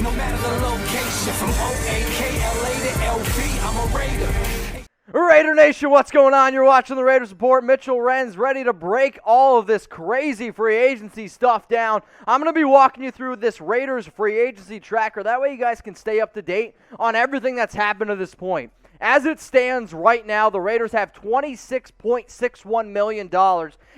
no matter the location. From O-A-K-L-A to L-V, I'm a Raider. Raider Nation, what's going on? You're watching the Raiders Report. Mitchell Renz ready to break all of this crazy free agency stuff down. I'm going to be walking you through this Raiders free agency tracker. That way you guys can stay up to date on everything that's happened to this point. As it stands right now, the Raiders have $26.61 million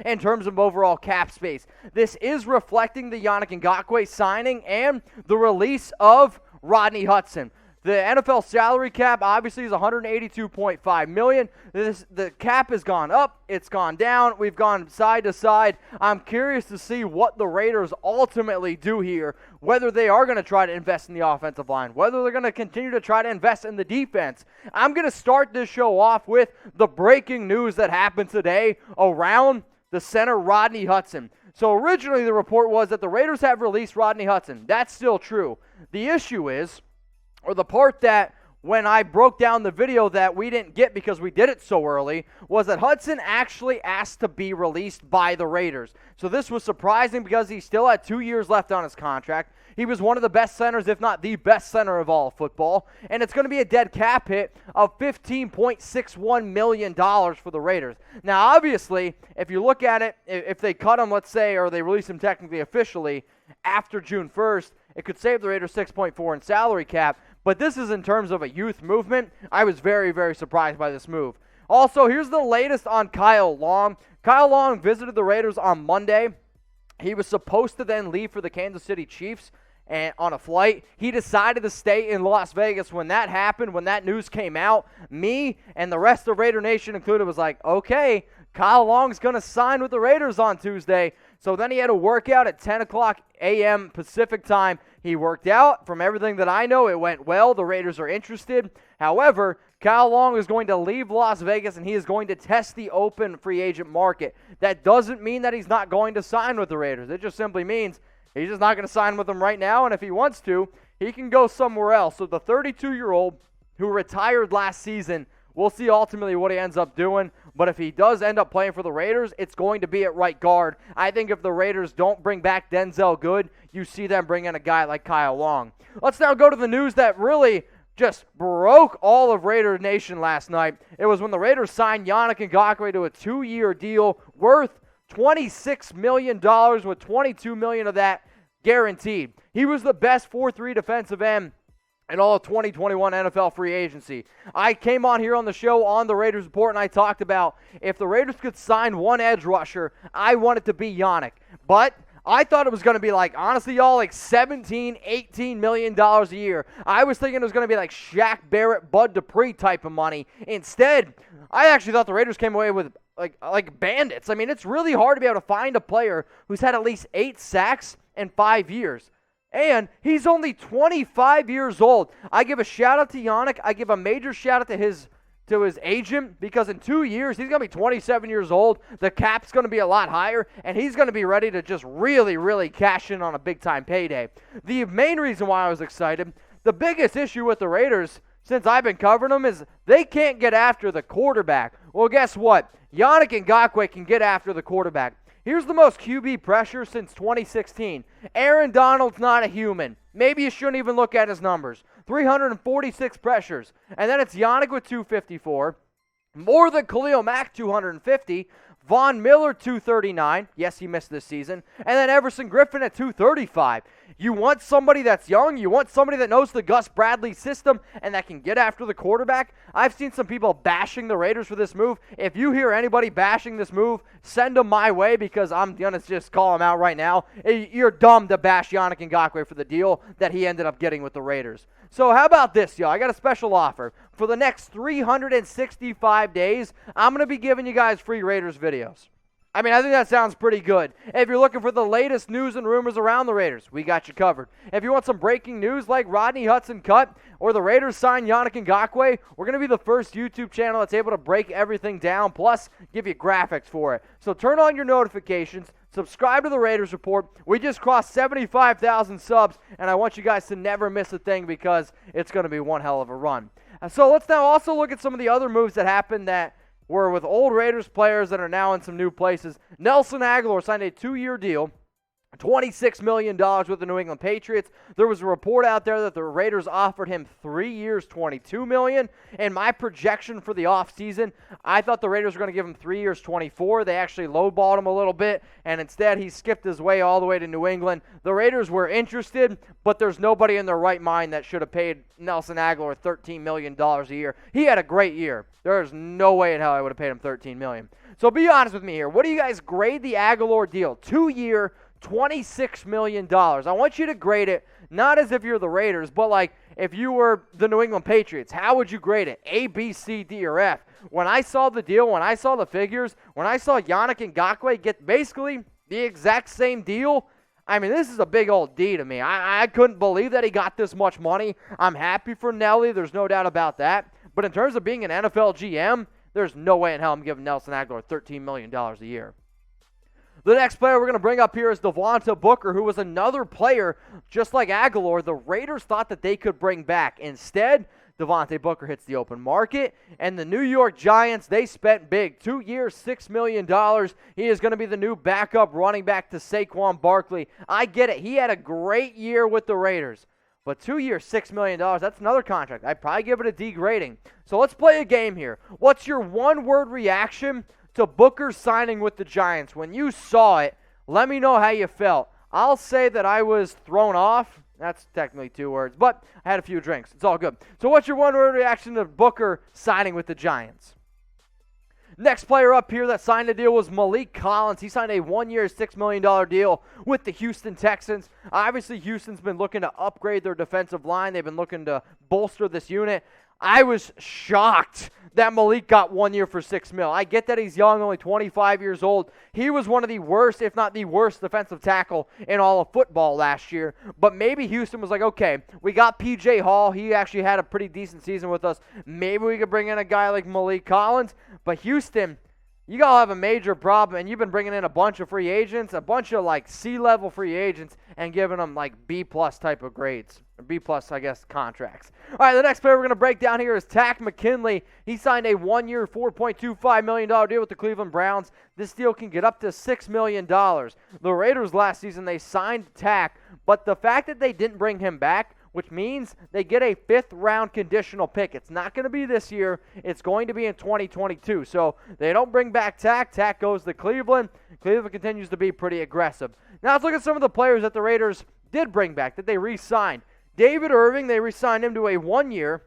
in terms of overall cap space. This is reflecting the Yannick Ngakoue signing and the release of Rodney Hudson. The NFL salary cap obviously is $182.5 million. The cap has gone up, it's gone down, we've gone side to side. I'm curious to see what the Raiders ultimately do here, whether they are going to try to invest in the offensive line, whether they're going to continue to try to invest in the defense. I'm going to start this show off with the breaking news that happened today around the center Rodney Hudson. So originally the report was that the Raiders have released Rodney Hudson. That's still true. The issue is, or the part that when I broke down the video that we didn't get because we did it so early, was that Hudson actually asked to be released by the Raiders. So this was surprising because he still had 2 years left on his contract. He was one of the best centers, if not the best center of all football. And it's going to be a dead cap hit of $15.61 million for the Raiders. Now, obviously, if you look at it, if they cut him, let's say, or they release him technically officially after June 1st, it could save the Raiders $6.4 in salary cap. But this is in terms of a youth movement. I was very, very surprised by this move. Also, here's the latest on Kyle Long. Kyle Long visited the Raiders on Monday. He was supposed to then leave for the Kansas City Chiefs and on a flight. He decided to stay in Las Vegas. When that happened, when that news came out, me and the rest of Raider Nation included was like, okay, Kyle Long's going to sign with the Raiders on Tuesday. So then he had a workout at 10 o'clock a.m. Pacific time. He worked out. From everything that I know, it went well. The Raiders are interested. However, Kyle Long is going to leave Las Vegas, and he is going to test the open free agent market. That doesn't mean that he's not going to sign with the Raiders. It just simply means he's just not going to sign with them right now, and if he wants to, he can go somewhere else. So the 32-year-old who retired last season, we'll see ultimately what he ends up doing. But if he does end up playing for the Raiders, it's going to be at right guard. I think if the Raiders don't bring back Denzel Good, you see them bring in a guy like Kyle Long. Let's now go to the news that really just broke all of Raider Nation last night. It was when the Raiders signed Yannick Ngakoue to a 2-year deal worth $26 million, with $22 million of that guaranteed. He was the best 4-3 defensive end in all of 2021 NFL free agency. I came on here on the show on the Raiders Report, and I talked about if the Raiders could sign one edge rusher, I want it to be Yannick. But I thought it was going to be like, honestly, y'all, like $17, $18 million a year. I was thinking it was going to be like Shaq Barrett, Bud Dupree type of money. Instead, I actually thought the Raiders came away with like bandits. I mean, it's really hard to be able to find a player who's had at least 8 sacks in 5 years. And he's only 25 years old. I give a shout-out to Yannick. I give a major shout-out to his agent, because in 2 years, he's going to be 27 years old. The cap's going to be a lot higher, and he's going to be ready to just really, really cash in on a big-time payday. The main reason why I was excited, the biggest issue with the Raiders since I've been covering them is they can't get after the quarterback. Well, guess what? Yannick Ngakoue can get after the quarterback. Here's the most QB pressure since 2016. Aaron Donald's not a human. Maybe you shouldn't even look at his numbers. 346 pressures. And then it's Yannick with 254. More than Khalil Mack, 250. Von Miller, 239. Yes, he missed this season. And then Everson Griffin at 235. You want somebody that's young. You want somebody that knows the Gus Bradley system and that can get after the quarterback. I've seen some people bashing the Raiders for this move. If you hear anybody bashing this move, send them my way, because I'm going to just call them out right now. You're dumb to bash Yannick Ngakoue for the deal that he ended up getting with the Raiders. So how about this, y'all? I got a special offer. For the next 365 days, I'm going to be giving you guys free Raiders videos. I mean, I think that sounds pretty good. If you're looking for the latest news and rumors around the Raiders, we got you covered. If you want some breaking news like Rodney Hudson cut or the Raiders sign Yannick Ngakoue, we're going to be the first YouTube channel that's able to break everything down, plus give you graphics for it. So turn on your notifications. Subscribe to the Raiders Report. We just crossed 75,000 subs, and I want you guys to never miss a thing, because it's going to be one hell of a run. So let's now also look at some of the other moves that happened that were with old Raiders players that are now in some new places. Nelson Agholor signed a 2-year deal $26 million with the New England Patriots. There was a report out there that the Raiders offered him 3 years, $22 million. And my projection for the offseason, I thought the Raiders were going to give him 3 years, $24. They actually lowballed him a little bit, and instead he skipped his way all the way to New England. The Raiders were interested, but there's nobody in their right mind that should have paid Nelson Agholor $13 million a year. He had a great year. There's no way in hell I would have paid him $13 million. So be honest with me here. What do you guys grade the Agholor deal? 2-year, $26 million. I want you to grade it not as if you're the Raiders, but like if you were the New England Patriots. How would you grade it? A, B, C, D, or F? When I saw the deal, when I saw the figures, when I saw Yannick Ngakoue get basically the exact same deal, I mean, this is a big old D to me. I couldn't believe that he got this much money. I'm happy for Nelly. There's no doubt about that. But in terms of being an NFL GM, there's no way in hell I'm giving Nelson Agholor $13 million a year. The next player we're going to bring up here is Devante Booker, who was another player just like Agholor the Raiders thought that they could bring back. Instead, Devante Booker hits the open market, and the New York Giants, they spent big. 2 years, $6 million. He is going to be the new backup running back to Saquon Barkley. I get it. He had a great year with the Raiders. But 2 years, $6 million, that's another contract. I'd probably give it a D grading. So let's play a game here. What's your one-word reaction to Booker signing with the Giants? When you saw it, let me know how you felt. I'll say that I was thrown off. That's technically 2 words, but I had a few drinks. It's all good. So what's your one-word reaction to Booker signing with the Giants? Next player up here that signed a deal was Maliek Collins. He signed a 1-year, $6 million deal with the Houston Texans. Obviously, Houston's been looking to upgrade their defensive line. They've been looking to bolster this unit. I was shocked that Maliek got 1 year for $6 million. I get that he's young, only 25 years old. He was one of the worst, if not the worst, defensive tackle in all of football last year. But maybe Houston was like, okay, we got P.J. Hall. He actually had a pretty decent season with us. Maybe we could bring in a guy like Maliek Collins. But Houston, you got to have a major problem, and you've been bringing in a bunch of free agents, a bunch of like C-level free agents, and giving them like B-plus type of grades. B-plus, I guess, contracts. All right, the next player we're going to break down here is Takkarist Mckinley. He signed a 1-year, $4.25 million deal with the Cleveland Browns. This deal can get up to $6 million. The Raiders last season, they signed Tack, but the fact that they didn't bring him back, which means they get a 5th-round conditional pick. It's not going to be this year. It's going to be in 2022. So they don't bring back Tack. Tack goes to Cleveland. Cleveland continues to be pretty aggressive. Now let's look at some of the players that the Raiders did bring back, that they re-signed. David Irving, they re-signed him to a 1-year,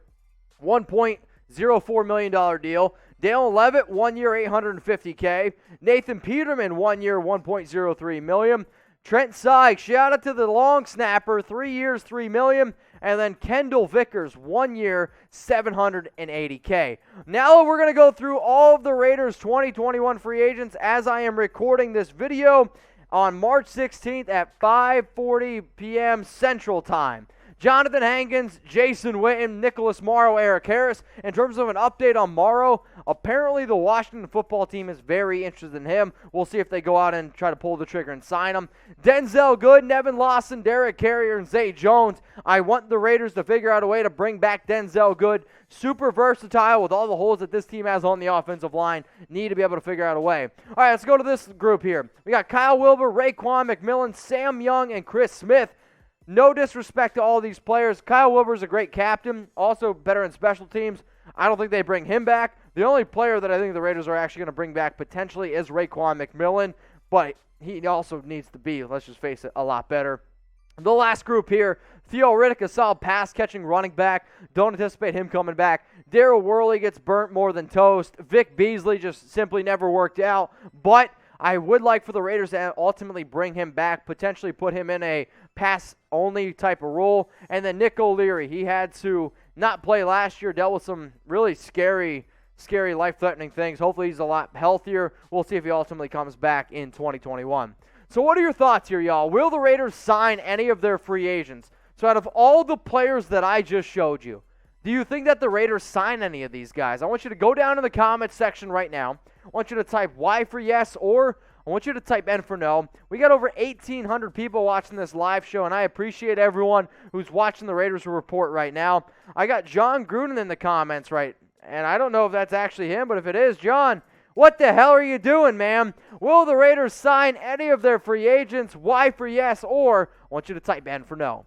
$1.04 million deal. Dale Levitt, 1 year, $850K. Nathan Peterman, 1 year, $1.03 million. Trent Sykes, shout out to the long snapper, 3 years, $3 million. And then Kendall Vickers, 1 year, $780K. Now we're going to go through all of the Raiders 2021 free agents as I am recording this video on March 16th at 5:40 p.m. Central Time. Jonathan Hankins, Jason Witten, Nicholas Morrow, Eric Harris. In terms of an update on Morrow, apparently the Washington football team is very interested in him. We'll see if they go out and try to pull the trigger and sign him. Denzel Good, Nevin Lawson, Derek Carrier, and Zay Jones. I want the Raiders to figure out a way to bring back Denzel Good. Super versatile with all the holes that this team has on the offensive line. Need to be able to figure out a way. All right, let's go to this group here. We got Kyle Wilber, Raekwon McMillan, Sam Young, and Chris Smith. No disrespect to all these players. Kyle Wilber's a great captain, also better in special teams. I don't think they bring him back. The only player that I think the Raiders are actually going to bring back potentially is Raekwon McMillan, but he also needs to be, let's just face it, a lot better. The last group here, Theo Riddick, a solid pass-catching running back. Don't anticipate him coming back. Daryl Worley gets burnt more than toast. Vic Beasley just simply never worked out, but I would like for the Raiders to ultimately bring him back, potentially put him in a pass-only type of role. And then Nick O'Leary, he had to not play last year, dealt with some really scary, life-threatening things. Hopefully he's a lot healthier. We'll see if he ultimately comes back in 2021. So what are your thoughts here, y'all? Will the Raiders sign any of their free agents? So out of all the players that I just showed you, do you think that the Raiders sign any of these guys? I want you to go down in the comments section right now. I want you to type Y for yes, or I want you to type N for no. We got over 1,800 people watching this live show, and I appreciate everyone who's watching the Raiders Report right now. I got John Gruden in the comments, right? And I don't know if that's actually him, but if it is, John, What the hell are you doing, man? Will the Raiders sign any of their free agents? Y for yes, or I want you to type N for no.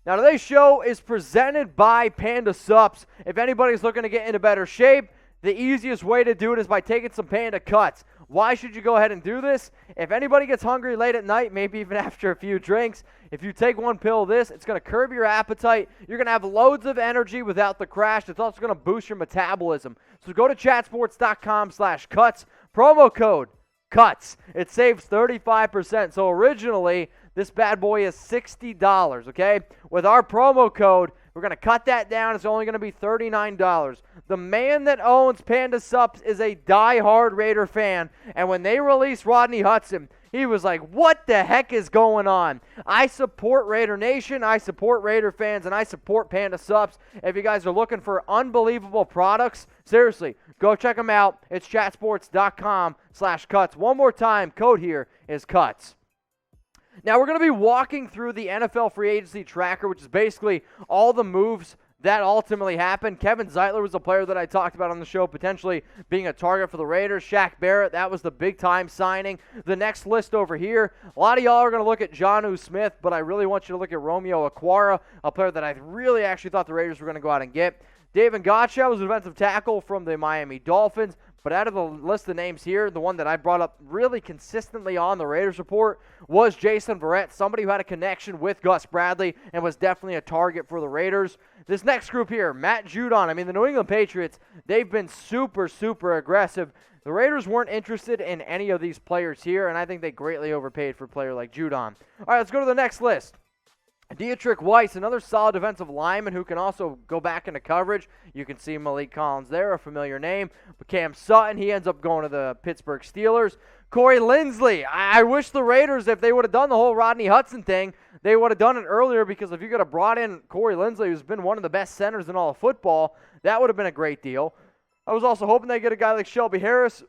Now, today's show is presented by Panda Sups. If anybody's looking to get into better shape, the easiest way to do it is by taking some Panda Cuts. Why should you go ahead and do this? If anybody gets hungry late at night, maybe even after a few drinks, if you take one pill of this, it's going to curb your appetite. You're going to have loads of energy without the crash. It's also going to boost your metabolism. So go to chatsports.com/cuts. Promo code CUTS. It saves 35%. So originally, this bad boy is $60, okay? With our promo code, we're going to cut that down. It's only going to be $39. The man that owns Panda Sups is a die-hard Raider fan, and when they released Rodney Hudson, he was like, what the heck is going on? I support Raider Nation, I support Raider fans, and I support Panda Sups. If you guys are looking for unbelievable products, seriously, go check them out. It's chatsports.com/cuts. One more time, code here is CUTS. Now, we're going to be walking through the NFL free agency tracker, which is basically all the moves that ultimately happened. Kevin Zeitler was a player that I talked about on the show, potentially being a target for the Raiders. Shaq Barrett, that was the big-time signing. The next list over here, a lot of y'all are going to look at Jonnu Smith, but I really want you to look at Romeo Okwara, a player that I really actually thought the Raiders were going to go out and get. David Ngakoue was a defensive tackle from the Miami Dolphins. But out of the list of names here, the one that I brought up really consistently on the Raiders report was Jason Verrett, somebody who had a connection with Gus Bradley and was definitely a target for the Raiders. This next group here, Matt Judon. I mean, the New England Patriots, they've been super, super aggressive. The Raiders weren't interested in any of these players here, and I think they greatly overpaid for a player like Judon. All right, let's go to the next list. Dietrich Weiss, another solid defensive lineman who can also go back into coverage. You can see Maliek Collins there, a familiar name. But Cam Sutton, he ends up going to the Pittsburgh Steelers. Corey Linsley, I wish the Raiders, if they would have done the whole Rodney Hudson thing, they would have done it earlier, because if you could have brought in Corey Linsley, who's been one of the best centers in all of football, that would have been a great deal. I was also hoping they get a guy like Shelby Harris.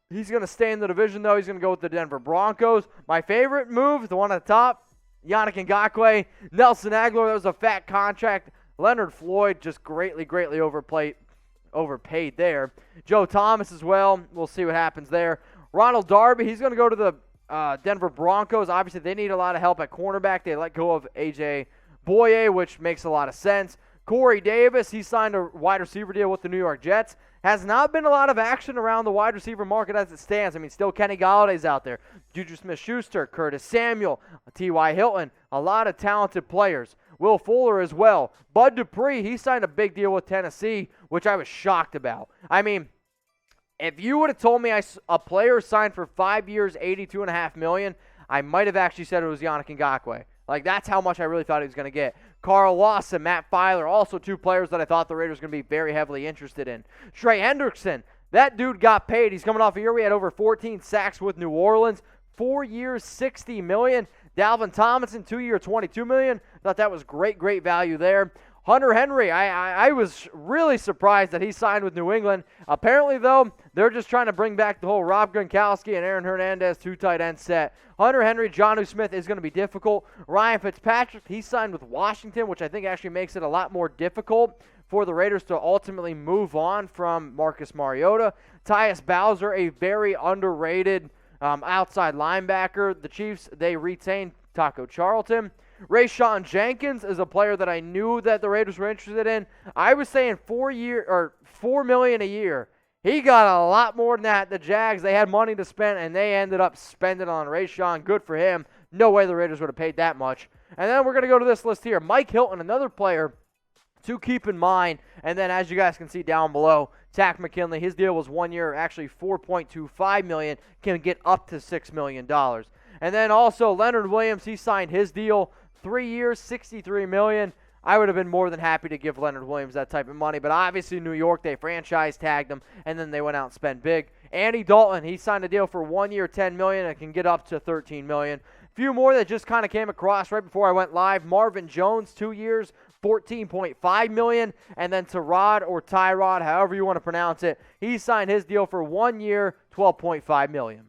He's going to stay in the division, though. He's going to go with the Denver Broncos. My favorite move, the one at the top, Yannick Ngakoue, Nelson Agholor, that was a fat contract. Leonard Floyd just greatly overpaid there. Joe Thomas as well. We'll see what happens there. Ronald Darby, he's going to go to the Denver Broncos. Obviously, they need a lot of help at cornerback. They let go of A.J. Boye, which makes a lot of sense. Corey Davis, he signed a wide receiver deal with the New York Jets. Has not been a lot of action around the wide receiver market as it stands. I mean, still Kenny Galladay's out there. Juju Smith-Schuster, Curtis Samuel, T.Y. Hilton, a lot of talented players. Will Fuller as well. Bud Dupree, he signed a big deal with Tennessee, which I was shocked about. I mean, if you would have told me a player signed for 5 years, $82.5 million, I might have actually said it was Yannick Ngakoue. Like, that's how much I really thought he was going to get. Carl Lawson, Matt Filer, also two players that I thought the Raiders were going to be very heavily interested in. Trey Hendrickson, that dude got paid. He's coming off a year we had over 14 sacks with New Orleans. 4 years, $60 million. Dalvin Tomlinson, 2 year, $22 million. Thought that was great value there. Hunter Henry, I was really surprised that he signed with New England. Apparently, though, they're just trying to bring back the whole Rob Gronkowski and Aaron Hernandez two tight end set. Hunter Henry, Jonnu Smith is going to be difficult. Ryan Fitzpatrick, he signed with Washington, which I think actually makes it a lot more difficult for the Raiders to ultimately move on from Marcus Mariota. Tyus Bowser, a very underrated outside linebacker. The Chiefs, they retained Taco Charlton. Rayshawn Jenkins is a player that I knew that the Raiders were interested in. I was saying $4 million a year. He got a lot more than that. The Jags, they had money to spend, and they ended up spending on Rayshawn. Good for him. No way the Raiders would have paid that much. And then we're going to go to this list here. Mike Hilton, another player to keep in mind. And then, as you guys can see down below, Takkarist Mckinley, his deal was 1 year, actually $4.25 million, can get up to $6 million. And then also Leonard Williams, he signed his deal, 3 years, $63 million. I would have been more than happy to give Leonard Williams that type of money, but obviously New York, they franchise tagged him, and then they went out and spent big. Andy Dalton, he signed a deal for 1 year, $10 million, and can get up to $13 million. A few more that just kind of came across right before I went live. Marvin Jones, 2 years, $14.5 million, and then Tyrod or Tyrod, however you want to pronounce it, he signed his deal for 1 year, $12.5 million.